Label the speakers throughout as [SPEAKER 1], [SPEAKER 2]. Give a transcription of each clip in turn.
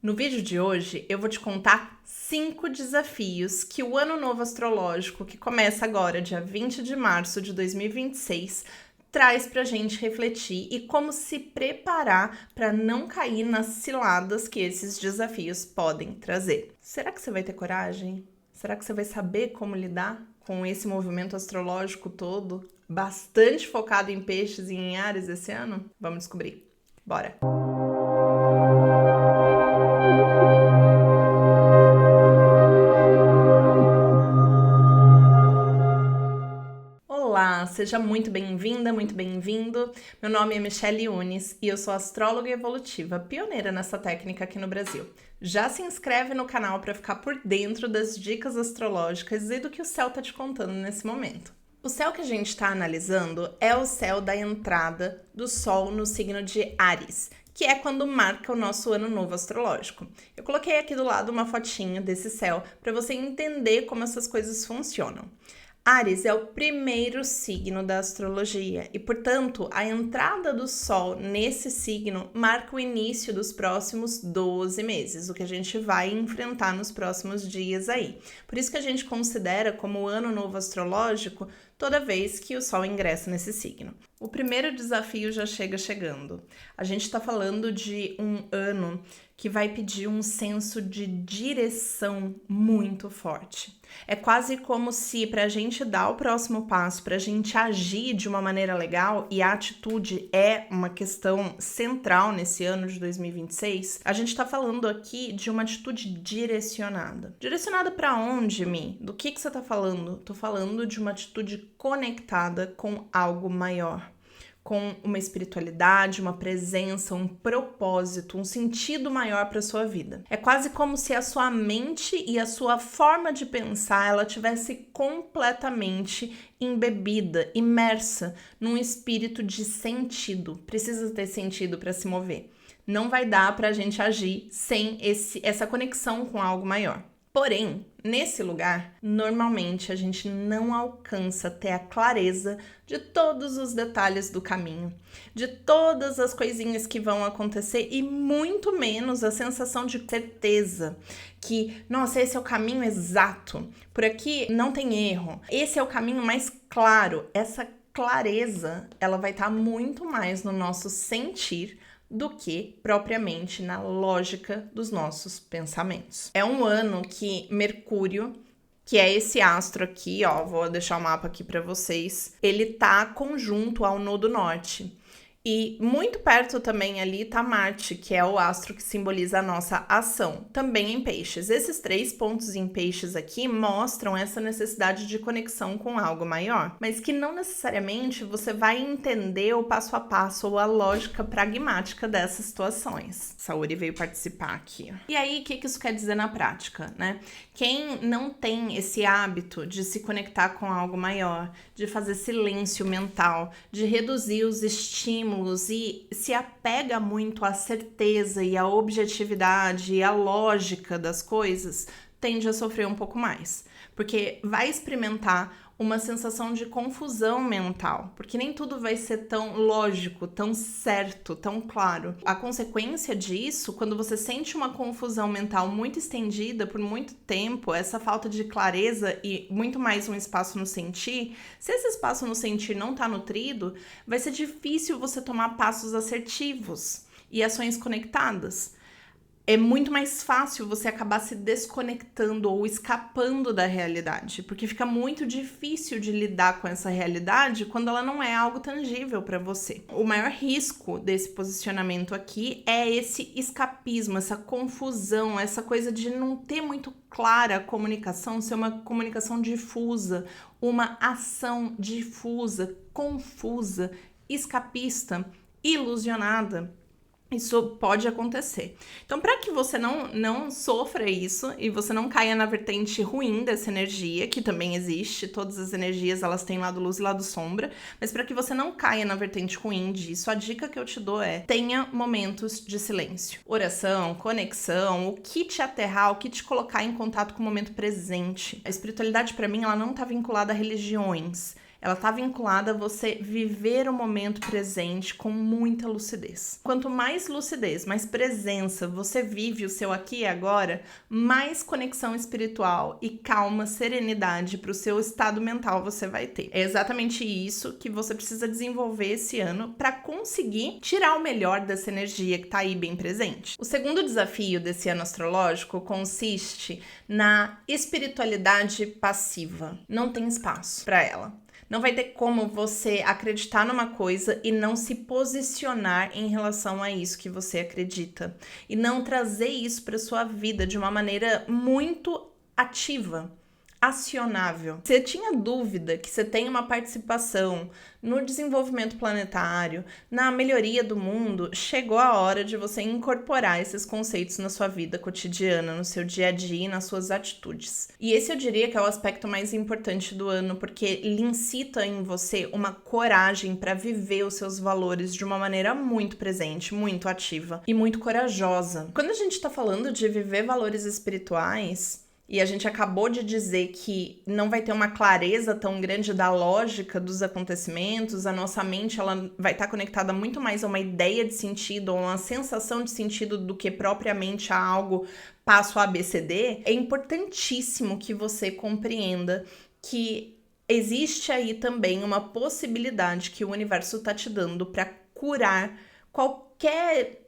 [SPEAKER 1] No vídeo de hoje, eu vou te contar 5 desafios que o Ano Novo Astrológico, que começa agora, dia 20 de março de 2026, traz pra gente refletir e como se preparar para não cair nas ciladas que esses desafios podem trazer. Será que você vai ter coragem? Será que você vai saber como lidar com esse movimento astrológico todo, bastante focado em peixes e em Áries esse ano? Vamos descobrir. Bora! Olá, seja muito bem-vinda, muito bem-vindo. Meu nome é Michelle Yunes e eu sou astróloga evolutiva, pioneira nessa técnica aqui no Brasil. Já se inscreve no canal para ficar por dentro das dicas astrológicas e do que o céu está te contando nesse momento. O céu que a gente está analisando é o céu da entrada do Sol no signo de Áries, que é quando marca o nosso ano novo astrológico. Eu coloquei aqui do lado uma fotinha desse céu para você entender como essas coisas funcionam. Áries é o primeiro signo da astrologia e, portanto, a entrada do Sol nesse signo marca o início dos próximos 12 meses, o que a gente vai enfrentar nos próximos dias aí. Por isso que a gente considera como o ano novo astrológico toda vez que o Sol ingressa nesse signo. O primeiro desafio já chega chegando. A gente está falando de um ano que vai pedir um senso de direção muito forte. É quase como se, para a gente dar o próximo passo, para a gente agir de uma maneira legal, e a atitude é uma questão central nesse ano de 2026, a gente está falando aqui de uma atitude direcionada. Direcionada para onde, Mi? Do que você está falando? Tô falando de uma atitude conectada com algo maior, com uma espiritualidade, uma presença, um propósito, um sentido maior para sua vida. É quase como se a sua mente e a sua forma de pensar ela tivesse completamente embebida, imersa num espírito de sentido. Precisa ter sentido para se mover. Não vai dar para a gente agir sem essa conexão com algo maior. Porém, nesse lugar, normalmente a gente não alcança ter a clareza de todos os detalhes do caminho, de todas as coisinhas que vão acontecer e muito menos a sensação de certeza que, nossa, esse é o caminho exato, por aqui não tem erro, esse é o caminho mais claro. Essa clareza, ela vai estar muito mais no nosso sentir do que propriamente na lógica dos nossos pensamentos. É um ano que Mercúrio, que é esse astro aqui, ó, vou deixar o mapa aqui para vocês, ele tá conjunto ao Nodo Norte. E muito perto também ali tá Marte, que é o astro que simboliza a nossa ação, também em peixes. Esses 3 pontos em peixes aqui mostram essa necessidade de conexão com algo maior, mas que não necessariamente você vai entender o passo a passo ou a lógica pragmática dessas situações. Saori veio participar aqui. E aí, o que isso quer dizer na prática, né? Quem não tem esse hábito de se conectar com algo maior, de fazer silêncio mental, de reduzir os estímulos e se apega muito à certeza e à objetividade e à lógica das coisas, tende a sofrer um pouco mais, porque vai experimentar uma sensação de confusão mental, porque nem tudo vai ser tão lógico, tão certo, tão claro. A consequência disso, quando você sente uma confusão mental muito estendida por muito tempo, essa falta de clareza e muito mais um espaço no sentir, se esse espaço no sentir não está nutrido, vai ser difícil você tomar passos assertivos e ações conectadas. É muito mais fácil você acabar se desconectando ou escapando da realidade, porque fica muito difícil de lidar com essa realidade quando ela não é algo tangível para você. O maior risco desse posicionamento aqui é esse escapismo, essa confusão, essa coisa de não ter muito clara a comunicação, ser uma comunicação difusa, uma ação difusa, confusa, escapista, ilusionada. Isso pode acontecer. Então, para que você não sofra isso e você não caia na vertente ruim dessa energia, que também existe, todas as energias elas têm lado luz e lado sombra, mas para que você não caia na vertente ruim disso, a dica que eu te dou é: tenha momentos de silêncio. Oração, conexão, o que te aterrar, o que te colocar em contato com o momento presente. A espiritualidade, para mim, ela não está vinculada a religiões. ela tá vinculada a você viver o momento presente com muita lucidez. Quanto mais lucidez, mais presença você vive o seu aqui e agora, mais conexão espiritual e calma, serenidade para o seu estado mental você vai ter. É exatamente isso que você precisa desenvolver esse ano para conseguir tirar o melhor dessa energia que tá aí bem presente. O segundo desafio desse ano astrológico consiste na espiritualidade passiva. Não tem espaço para ela. Não vai ter como você acreditar numa coisa e não se posicionar em relação a isso que você acredita. E não trazer isso para sua vida de uma maneira muito ativa, acionável. Você tinha dúvida que você tem uma participação no desenvolvimento planetário, na melhoria do mundo, chegou a hora de você incorporar esses conceitos na sua vida cotidiana, no seu dia a dia e nas suas atitudes. E esse eu diria que é o aspecto mais importante do ano, porque ele incita em você uma coragem para viver os seus valores de uma maneira muito presente, muito ativa e muito corajosa. Quando a gente está falando de viver valores espirituais, e a gente acabou de dizer que não vai ter uma clareza tão grande da lógica dos acontecimentos, a nossa mente ela vai estar conectada muito mais a uma ideia de sentido, a uma sensação de sentido do que propriamente a algo passo ABCD. É importantíssimo que você compreenda que existe aí também uma possibilidade que o universo está te dando para curar qualquer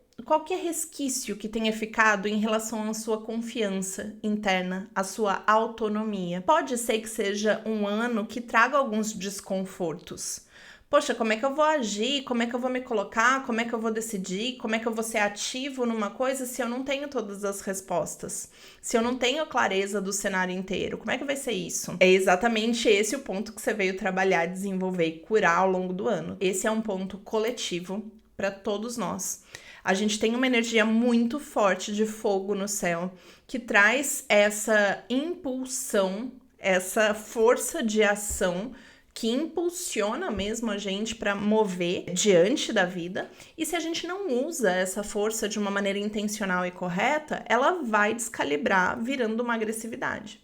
[SPEAKER 1] resquício que tenha ficado em relação à sua confiança interna, à sua autonomia. Pode ser que seja um ano que traga alguns desconfortos. Poxa, como é que eu vou agir? Como é que eu vou me colocar? Como é que eu vou decidir? Como é que eu vou ser ativo numa coisa se eu não tenho todas as respostas? Se eu não tenho clareza do cenário inteiro? Como é que vai ser isso? É exatamente esse o ponto que você veio trabalhar, desenvolver e curar ao longo do ano. Esse é um ponto coletivo para todos nós. A gente tem uma energia muito forte de fogo no céu, que traz essa impulsão, essa força de ação que impulsiona mesmo a gente para mover diante da vida. E se a gente não usa essa força de uma maneira intencional e correta, ela vai descalibrar virando uma agressividade.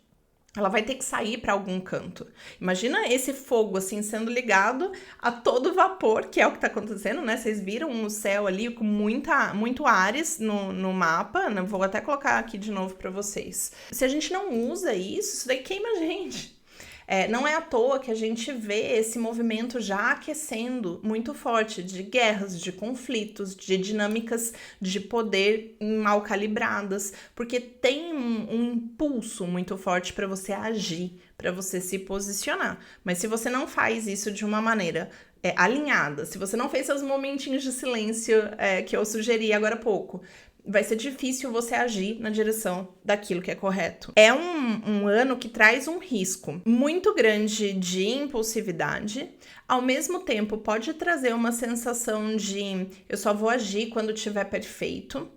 [SPEAKER 1] Ela vai ter que sair para algum canto. Imagina esse fogo assim sendo ligado a todo vapor, que é o que está acontecendo, né? Vocês viram o céu ali com muito Áries no mapa, né? Vou até colocar aqui de novo para vocês. Se a gente não usa isso daí queima a gente. Não é à toa que a gente vê esse movimento já aquecendo muito forte de guerras, de conflitos, de dinâmicas de poder mal calibradas, porque tem um impulso muito forte para você agir, para você se posicionar. Mas se você não faz isso de uma maneira alinhada, se você não fez seus momentinhos de silêncio que eu sugeri agora há pouco, vai ser difícil você agir na direção daquilo que é correto. É um ano que traz um risco muito grande de impulsividade, ao mesmo tempo pode trazer uma sensação de eu só vou agir quando estiver perfeito,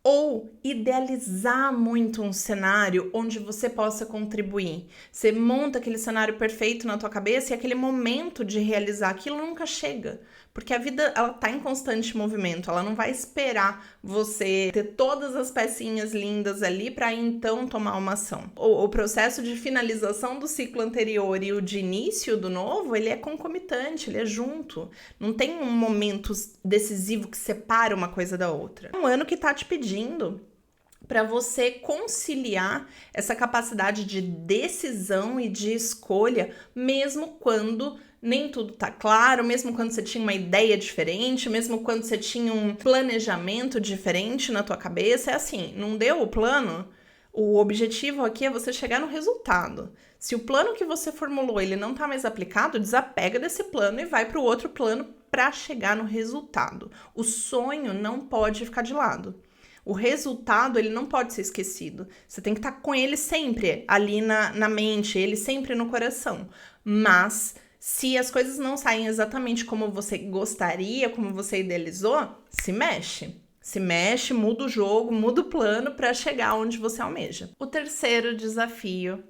[SPEAKER 1] ou idealizar muito um cenário onde você possa contribuir. Você monta aquele cenário perfeito na tua cabeça e aquele momento de realizar aquilo nunca chega. Porque a vida, ela tá em constante movimento, ela não vai esperar você ter todas as pecinhas lindas ali para então tomar uma ação. O processo de finalização do ciclo anterior e o de início do novo, ele é concomitante, ele é junto. Não tem um momento decisivo que separa uma coisa da outra. É um ano que tá te pedindo para você conciliar essa capacidade de decisão e de escolha, mesmo quando nem tudo tá claro, mesmo quando você tinha uma ideia diferente, mesmo quando você tinha um planejamento diferente na tua cabeça. É assim, não deu o plano? O objetivo aqui é você chegar no resultado. Se o plano que você formulou ele não tá mais aplicado, desapega desse plano e vai para o outro plano para chegar no resultado. O sonho não pode ficar de lado. O resultado, ele não pode ser esquecido. Você tem que estar com ele sempre ali na mente, ele sempre no coração. Mas se as coisas não saem exatamente como você gostaria, como você idealizou, se mexe. Se mexe, muda o jogo, muda o plano para chegar onde você almeja. O terceiro desafio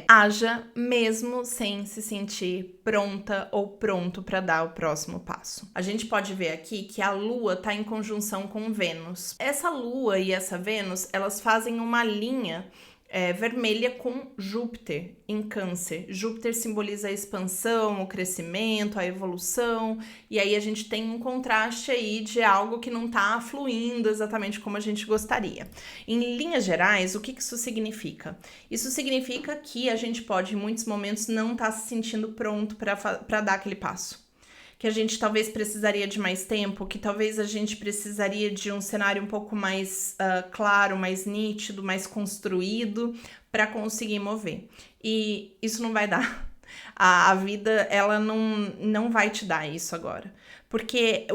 [SPEAKER 1] haja mesmo sem se sentir pronta ou pronto para dar o próximo passo. A gente pode ver aqui que a Lua está em conjunção com Vênus. Essa Lua e essa Vênus, elas fazem uma linha vermelha com Júpiter em Câncer. Júpiter simboliza a expansão, o crescimento, a evolução, e aí a gente tem um contraste aí de algo que não tá fluindo exatamente como a gente gostaria. Em linhas gerais, o que isso significa? Isso significa que a gente pode, em muitos momentos, não estar se sentindo pronto para dar aquele passo. Que a gente talvez precisaria de mais tempo, que talvez a gente precisaria de um cenário um pouco mais claro, mais nítido, mais construído para conseguir mover. E isso não vai dar. A vida, ela não vai te dar isso agora. Porque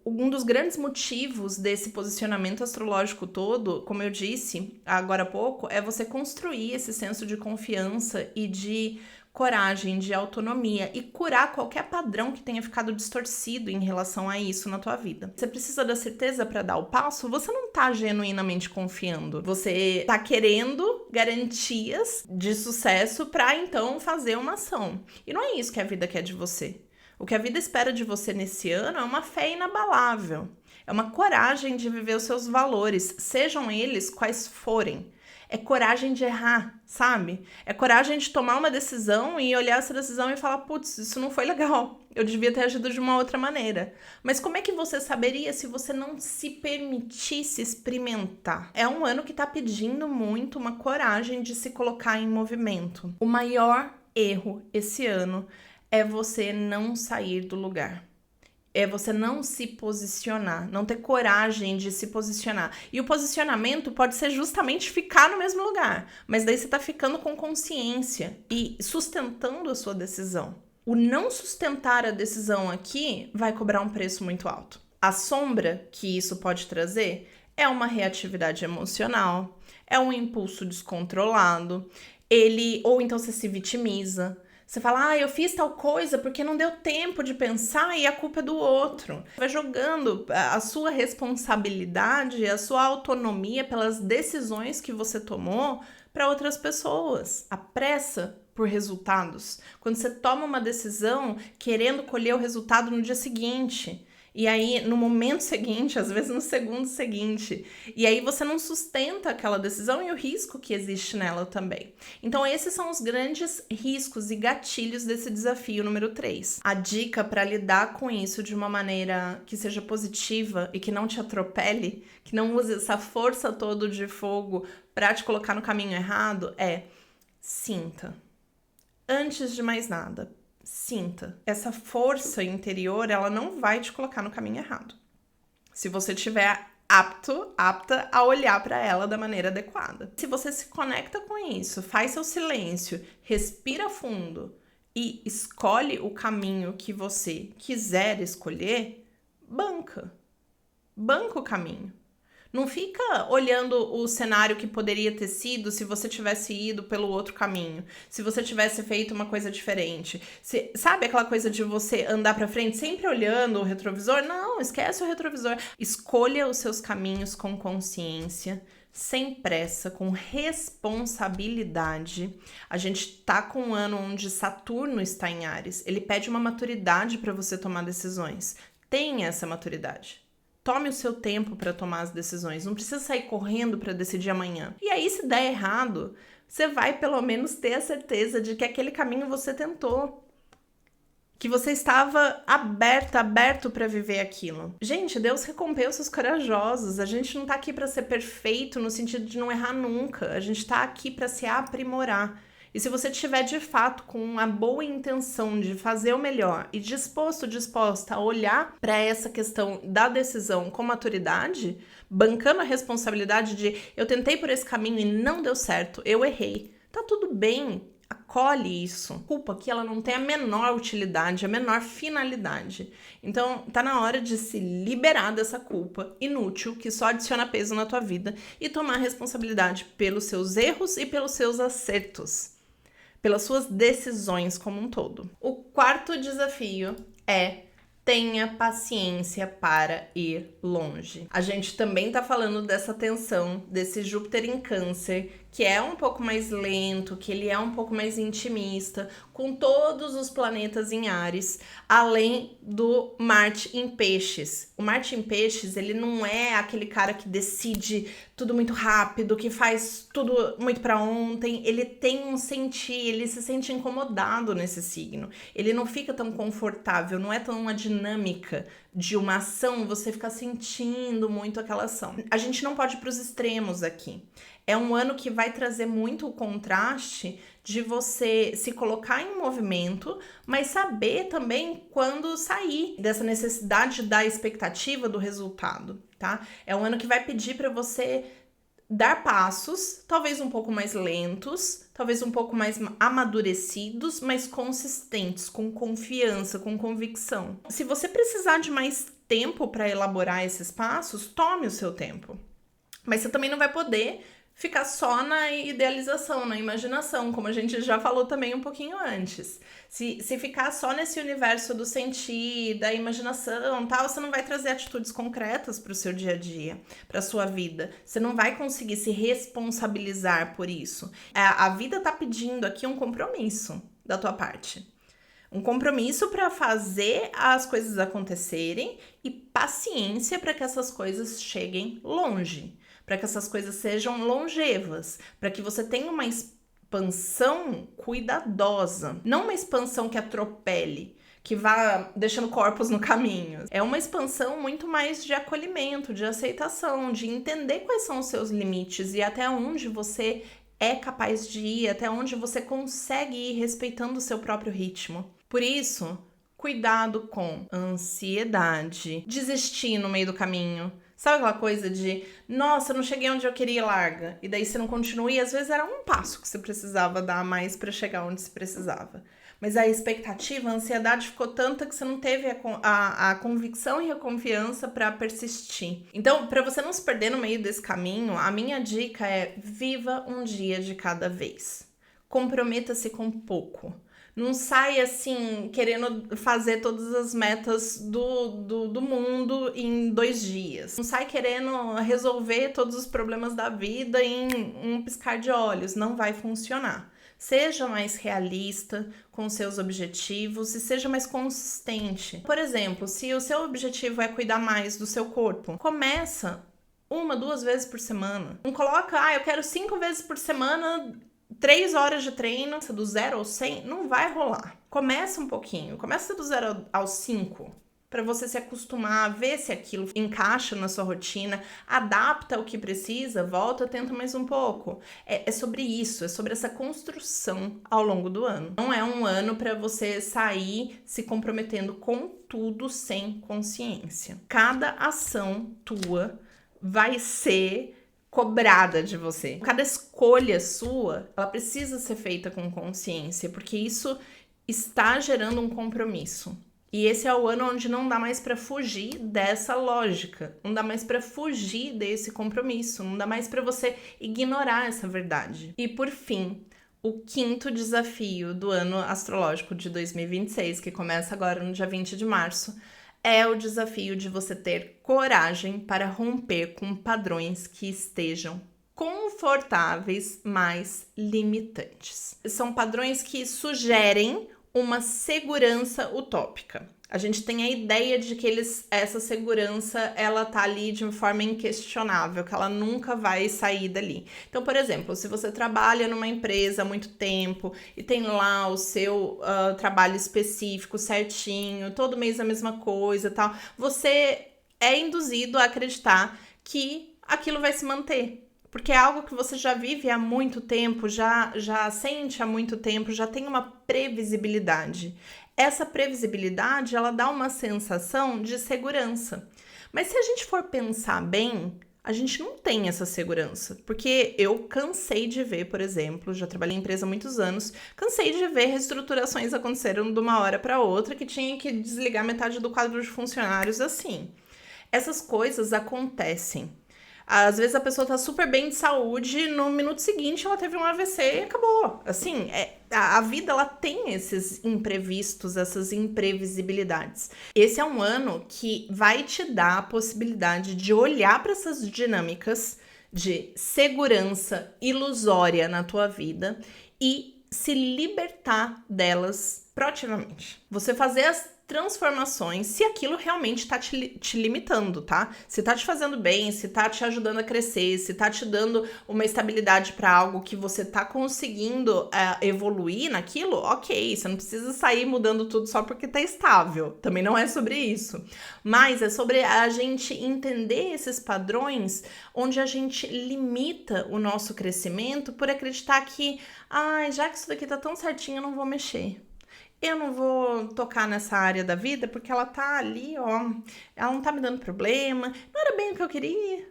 [SPEAKER 1] um dos grandes motivos desse posicionamento astrológico todo, como eu disse agora há pouco, é você construir esse senso de confiança e de coragem, de autonomia e curar qualquer padrão que tenha ficado distorcido em relação a isso na tua vida. Você precisa da certeza para dar o passo, você não tá genuinamente confiando. Você tá querendo garantias de sucesso para então fazer uma ação. E não é isso que a vida quer de você. O que a vida espera de você nesse ano é uma fé inabalável. É uma coragem de viver os seus valores, sejam eles quais forem. É coragem de errar, sabe? É coragem de tomar uma decisão e olhar essa decisão e falar, putz, isso não foi legal. Eu devia ter agido de uma outra maneira. Mas como é que você saberia se você não se permitisse experimentar? É um ano que tá pedindo muito uma coragem de se colocar em movimento. O maior erro esse ano é você não sair do lugar. É você não se posicionar, não ter coragem de se posicionar. E o posicionamento pode ser justamente ficar no mesmo lugar, mas daí você tá ficando com consciência e sustentando a sua decisão. O não sustentar a decisão aqui vai cobrar um preço muito alto. A sombra que isso pode trazer é uma reatividade emocional, é um impulso descontrolado, ou então você se vitimiza. Você fala, eu fiz tal coisa porque não deu tempo de pensar e a culpa é do outro. Você vai jogando a sua responsabilidade, a sua autonomia pelas decisões que você tomou para outras pessoas. A pressa por resultados. Quando você toma uma decisão querendo colher o resultado no dia seguinte. E aí, no momento seguinte, às vezes no segundo seguinte. E aí você não sustenta aquela decisão e o risco que existe nela também. Então, esses são os grandes riscos e gatilhos desse desafio número 3. A dica para lidar com isso de uma maneira que seja positiva e que não te atropele, que não use essa força toda de fogo para te colocar no caminho errado, é sinta. Antes de mais nada, sinta. Essa força interior, ela não vai te colocar no caminho errado. Se você estiver apta a olhar para ela da maneira adequada. Se você se conecta com isso, faz seu silêncio, respira fundo e escolhe o caminho que você quiser escolher, banca. Banca o caminho. Não fica olhando o cenário que poderia ter sido se você tivesse ido pelo outro caminho, se você tivesse feito uma coisa diferente. Sabe aquela coisa de você andar pra frente sempre olhando o retrovisor? Não, esquece o retrovisor. Escolha os seus caminhos com consciência, sem pressa, com responsabilidade. A gente tá com um ano onde Saturno está em Áries. Ele pede uma maturidade para você tomar decisões. Tenha essa maturidade. Tome o seu tempo para tomar as decisões. Não precisa sair correndo para decidir amanhã. E aí, se der errado, você vai pelo menos ter a certeza de que aquele caminho você tentou. Que você estava aberto para viver aquilo. Gente, Deus recompensa os corajosos. A gente não tá aqui para ser perfeito no sentido de não errar nunca. A gente tá aqui para se aprimorar. E se você estiver de fato com uma boa intenção de fazer o melhor e disposta a olhar para essa questão da decisão com maturidade, bancando a responsabilidade de eu tentei por esse caminho e não deu certo, eu errei. Tá tudo bem, acolhe isso. Culpa que ela não tem a menor utilidade, a menor finalidade. Então, tá na hora de se liberar dessa culpa inútil que só adiciona peso na tua vida e tomar responsabilidade pelos seus erros e pelos seus acertos. Pelas suas decisões como um todo. O quarto desafio é tenha paciência para ir longe. A gente também tá falando dessa tensão, desse Júpiter em Câncer, que é um pouco mais lento, que ele é um pouco mais intimista, com todos os planetas em Áries, além do Marte em Peixes. O Marte em Peixes, ele não é aquele cara que decide tudo muito rápido, que faz tudo muito pra ontem, ele se sente incomodado nesse signo. Ele não fica tão confortável, não é tão uma dinâmica de uma ação, você fica sentindo muito aquela ação. A gente não pode ir pros extremos aqui. É um ano que vai trazer muito o contraste de você se colocar em movimento, mas saber também quando sair dessa necessidade da expectativa do resultado, tá? É um ano que vai pedir para você dar passos, talvez um pouco mais lentos, talvez um pouco mais amadurecidos, mas consistentes, com confiança, com convicção. Se você precisar de mais tempo para elaborar esses passos, tome o seu tempo. Mas você também não vai poder ficar só na idealização, na imaginação, como a gente já falou também um pouquinho antes. Se ficar só nesse universo do sentir, da imaginação, tal, você não vai trazer atitudes concretas para o seu dia a dia, para a sua vida. Você não vai conseguir se responsabilizar por isso. A vida tá pedindo aqui um compromisso da tua parte. Um compromisso para fazer as coisas acontecerem e paciência para que essas coisas cheguem longe, para que essas coisas sejam longevas, para que você tenha uma expansão cuidadosa, não uma expansão que atropele, que vá deixando corpos no caminho. É uma expansão muito mais de acolhimento, de aceitação, de entender quais são os seus limites e até onde você é capaz de ir, até onde você consegue ir respeitando o seu próprio ritmo. Por isso, cuidado com ansiedade, desistir no meio do caminho. Sabe aquela coisa de, nossa, não cheguei onde eu queria, larga. E daí você não continua e às vezes era um passo que você precisava dar a mais para chegar onde você precisava. Mas a expectativa, a ansiedade ficou tanta que você não teve a convicção e a confiança para persistir. Então, para você não se perder no meio desse caminho, a minha dica é viva um dia de cada vez. Comprometa-se com pouco. Não sai assim, querendo fazer todas as metas do mundo em 2 dias. Não sai querendo resolver todos os problemas da vida em um piscar de olhos. Não vai funcionar. Seja mais realista com seus objetivos e seja mais consistente. Por exemplo, se o seu objetivo é cuidar mais do seu corpo, começa 1, 2 vezes por semana. Não coloca, eu quero 5 vezes por semana, 3 horas de treino, do 0 ao 100, não vai rolar. Começa um pouquinho, começa do 0 ao 5, para você se acostumar a ver se aquilo encaixa na sua rotina, adapta o que precisa, volta, tenta mais um pouco. É sobre isso, é sobre essa construção ao longo do ano. Não é um ano para você sair se comprometendo com tudo sem consciência. Cada ação tua vai ser cobrada de você. Cada escolha sua, ela precisa ser feita com consciência, porque isso está gerando um compromisso. E esse é o ano onde não dá mais para fugir dessa lógica, não dá mais para fugir desse compromisso, não dá mais para você ignorar essa verdade. E por fim, o 5º desafio do ano astrológico de 2026, que começa agora no dia 20 de março, é o desafio de você ter coragem para romper com padrões que estejam confortáveis, mas limitantes. São padrões que sugerem uma segurança utópica. A gente tem a ideia de que essa segurança, ela tá ali de uma forma inquestionável, que ela nunca vai sair dali. Então, por exemplo, se você trabalha numa empresa há muito tempo e tem lá o seu trabalho específico certinho, todo mês a mesma coisa e tal, você é induzido a acreditar que aquilo vai se manter. Porque é algo que você já vive há muito tempo, já sente há muito tempo, já tem uma previsibilidade. Essa previsibilidade, ela dá uma sensação de segurança. Mas se a gente for pensar bem, a gente não tem essa segurança. Porque eu cansei de ver, por exemplo, já trabalhei em empresa há muitos anos, cansei de ver reestruturações aconteceram de uma hora para outra, que tinha que desligar metade do quadro de funcionários assim. Essas coisas acontecem. Às vezes a pessoa tá super bem de saúde, no minuto seguinte ela teve um AVC e acabou. Assim, a vida ela tem esses imprevistos, essas imprevisibilidades. Esse é um ano que vai te dar a possibilidade de olhar para essas dinâmicas de segurança ilusória na tua vida e se libertar delas proativamente. Você fazer transformações se aquilo realmente tá te limitando, tá? Se tá te fazendo bem, se tá te ajudando a crescer, se tá te dando uma estabilidade para algo que você tá conseguindo evoluir naquilo, ok, você não precisa sair mudando tudo só porque tá estável. Também não é sobre isso. Mas é sobre a gente entender esses padrões onde a gente limita o nosso crescimento por acreditar que, já que isso daqui tá tão certinho, eu não vou mexer. Eu não vou tocar nessa área da vida porque ela tá ali, ó. Ela não tá me dando problema. Não era bem o que eu queria.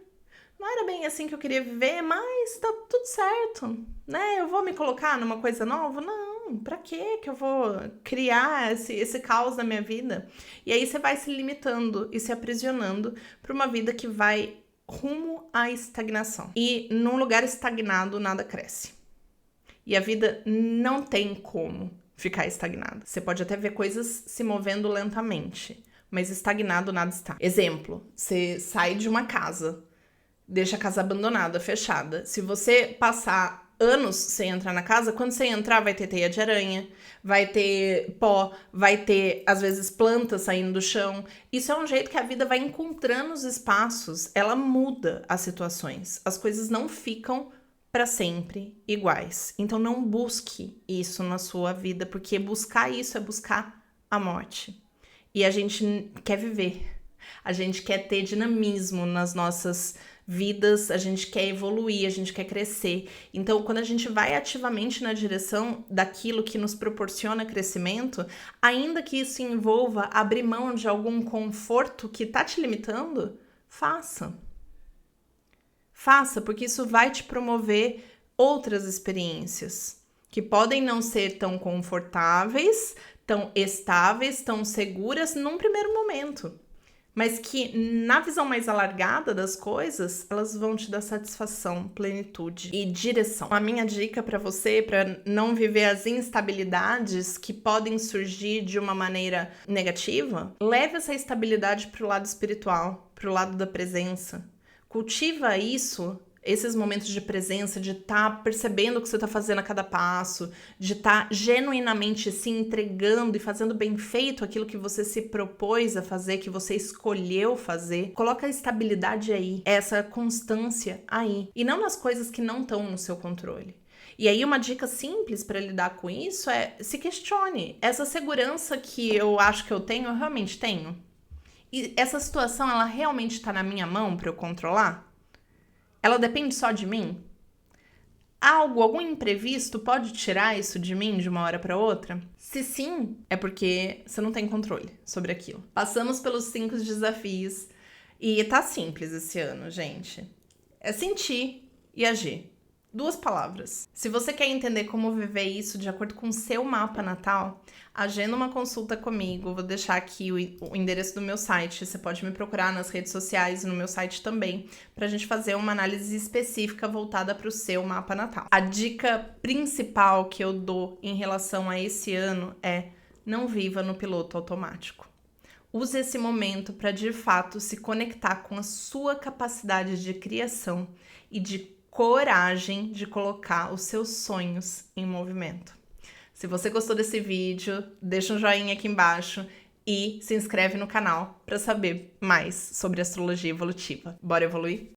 [SPEAKER 1] Não era bem assim que eu queria viver, mas tá tudo certo, né? Eu vou me colocar numa coisa nova? Não, pra quê que eu vou criar esse caos na minha vida? E aí você vai se limitando e se aprisionando pra uma vida que vai rumo à estagnação. E num lugar estagnado, nada cresce. E a vida não tem como ficar estagnada. Você pode até ver coisas se movendo lentamente, mas estagnado nada está. Exemplo, você sai de uma casa, deixa a casa abandonada, fechada. Se você passar anos sem entrar na casa, quando você entrar vai ter teia de aranha, vai ter pó, vai ter, às vezes, plantas saindo do chão. Isso é um jeito que a vida vai encontrando os espaços, ela muda as situações. As coisas não ficam para sempre iguais. Então não busque isso na sua vida, porque buscar isso é buscar a morte. E a gente quer viver. A gente quer ter dinamismo nas nossas vidas, a gente quer evoluir, a gente quer crescer. Então, quando a gente vai ativamente na direção daquilo que nos proporciona crescimento, ainda que isso envolva abrir mão de algum conforto que tá te limitando, faça. Faça, porque isso vai te promover outras experiências que podem não ser tão confortáveis, tão estáveis, tão seguras num primeiro momento, mas que na visão mais alargada das coisas, elas vão te dar satisfação, plenitude e direção. A minha dica para você, para não viver as instabilidades que podem surgir de uma maneira negativa, leve essa estabilidade para o lado espiritual, para o lado da presença. Cultiva isso, esses momentos de presença, de estar percebendo o que você está fazendo a cada passo, de estar genuinamente se entregando e fazendo bem feito aquilo que você se propôs a fazer, que você escolheu fazer. Coloca a estabilidade aí, essa constância aí, e não nas coisas que não estão no seu controle. E aí uma dica simples para lidar com isso é se questione. Essa segurança que eu acho que eu tenho, eu realmente tenho? E essa situação, ela realmente está na minha mão para eu controlar? Ela depende só de mim? Algum imprevisto pode tirar isso de mim de uma hora para outra? Se sim, é porque você não tem controle sobre aquilo. Passamos pelos 5 desafios e tá simples esse ano, gente. É sentir e agir. 2 palavras. Se você quer entender como viver isso de acordo com o seu mapa natal, agenda uma consulta comigo. Vou deixar aqui o endereço do meu site. Você pode me procurar nas redes sociais e no meu site também, pra gente fazer uma análise específica voltada para o seu mapa natal. A dica principal que eu dou em relação a esse ano é: não viva no piloto automático. Use esse momento para, de fato, se conectar com a sua capacidade de criação e de coragem de colocar os seus sonhos em movimento. Se você gostou desse vídeo, deixa um joinha aqui embaixo e se inscreve no canal para saber mais sobre astrologia evolutiva. Bora evoluir?